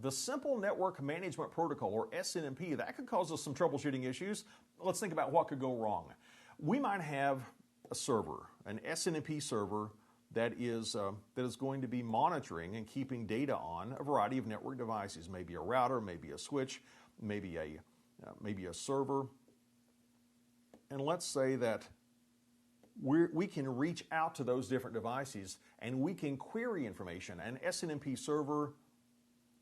The Simple Network Management Protocol, or SNMP, that could cause us some troubleshooting issues. Let's think about what could go wrong. We might have a server, an SNMP server, that is going to be monitoring and keeping data on a variety of network devices, maybe a router, maybe a switch, maybe a server. And let's say that we can reach out to those different devices and we can query information. An SNMP server,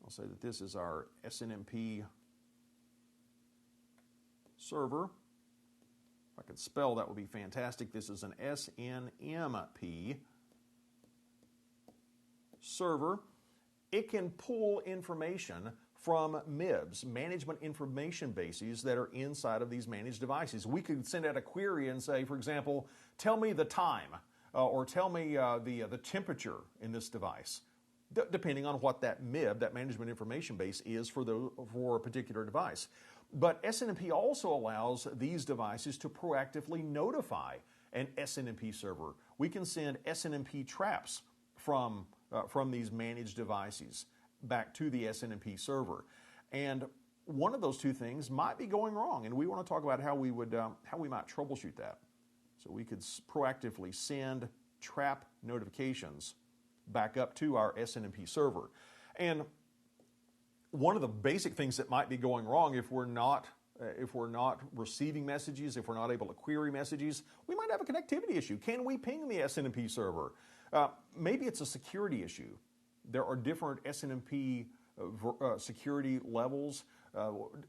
I'll say that this is our SNMP server. If I could spell, that would be fantastic. This is an SNMP server. It can pull information from MIBs, management information bases, that are inside of these managed devices. We could send out a query and say, for example, tell me the time or tell me the temperature in this device, depending on what that MIB, that management information base, is for a particular device. But SNMP also allows these devices to proactively notify an SNMP server. We can send SNMP traps from these managed devices back to the SNMP server. And one of those two things might be going wrong, and we want to talk about how we might troubleshoot that. So we could proactively send trap notifications back up to our SNMP server. And one of the basic things that might be going wrong if we're not receiving messages, if we're not able to query messages, we might have a connectivity issue. Can we ping the SNMP server? Maybe it's a security issue. There are different SNMP security levels,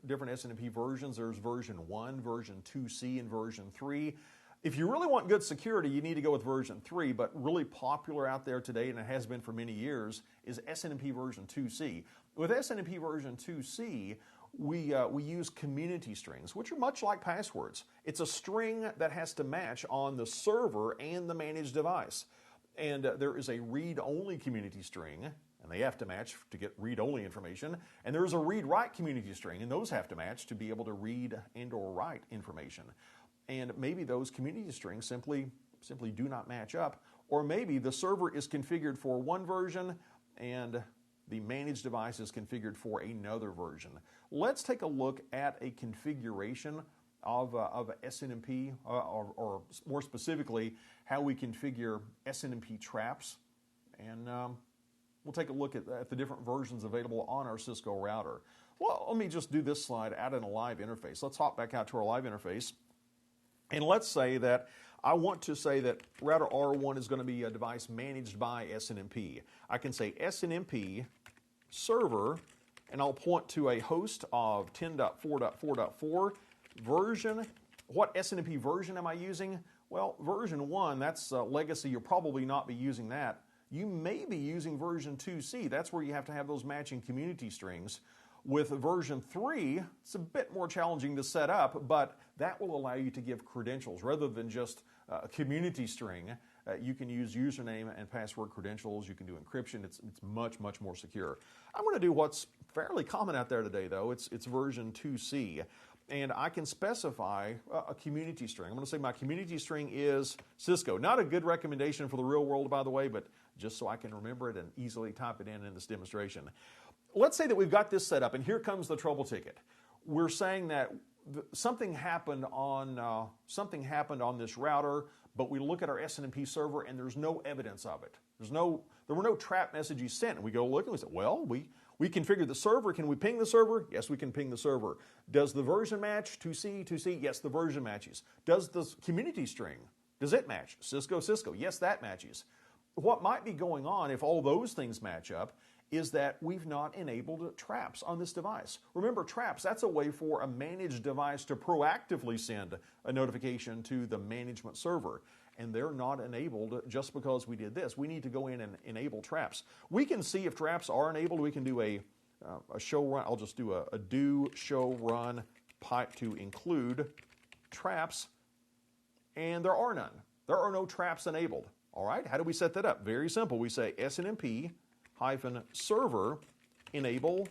different SNMP versions. There's version 1, version 2C, and version 3. If you really want good security, you need to go with version 3, but really popular out there today, and it has been for many years, is SNMP version 2C. With SNMP version 2C, we use community strings, which are much like passwords. It's a string that has to match on the server and the managed device. And there is a read-only community string, and they have to match to get read-only information. And there is a read-write community string, and those have to match to be able to read and or write information. And maybe those community strings simply do not match up. Or maybe the server is configured for one version and the managed device is configured for another version. Let's take a look at a configuration of SNMP, or more specifically, how we configure SNMP traps. And we'll take a look at the different versions available on our Cisco router. Well, let me just do this slide out in a live interface. Let's hop back out to our live interface. And let's say that I want to say that router R1 is going to be a device managed by SNMP. I can say SNMP server, and I'll point to a host of 10.4.4.4 version. What SNMP version am I using? Well, version 1, that's legacy. You'll probably not be using that. You may be using version 2C. That's where you have to have those matching community strings. With version 3, it's a bit more challenging to set up, but that will allow you to give credentials rather than just a community string. You can use username and password credentials. You can do encryption. It's much, much more secure. I'm going to do what's fairly common out there today, though. It's version 2C. And I can specify a community string. I'm going to say my community string is Cisco. Not a good recommendation for the real world, by the way, but just so I can remember it and easily type it in this demonstration. Let's say that we've got this set up, and here comes the trouble ticket. We're saying that something happened on this router, but we look at our SNMP server, and there's no evidence of it. There were no trap messages sent. And we go look, and we say, well, we configured the server. Can we ping the server? Yes, we can ping the server. Does the version match? 2C? Yes, the version matches. Does the community string, does it match? Cisco? Yes, that matches. What might be going on if all those things match up is that we've not enabled traps on this device. Remember, traps, that's a way for a managed device to proactively send a notification to the management server. And they're not enabled just because we did this. We need to go in and enable traps. We can see if traps are enabled. We can do a show run. I'll just do a do show run pipe to include traps. And there are none. There are no traps enabled. All right, how do we set that up? Very simple. We say SNMP -server enable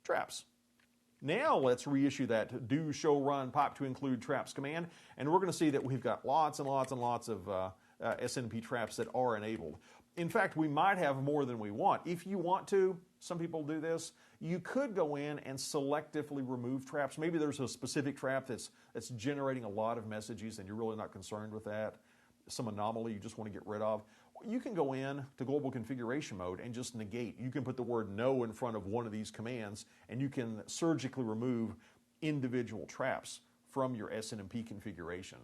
traps. Now let's reissue that do show run pipe to include traps command, and we're going to see that we've got lots and lots and lots of SNMP traps that are enabled. In fact, we might have more than we want. If you want to, some people do this, you could go in and selectively remove traps. Maybe there's a specific trap that's generating a lot of messages and you're really not concerned with that. Some anomaly you just want to get rid of. You can go in to global configuration mode and just negate. You can put the word no in front of one of these commands and you can surgically remove individual traps from your SNMP configuration.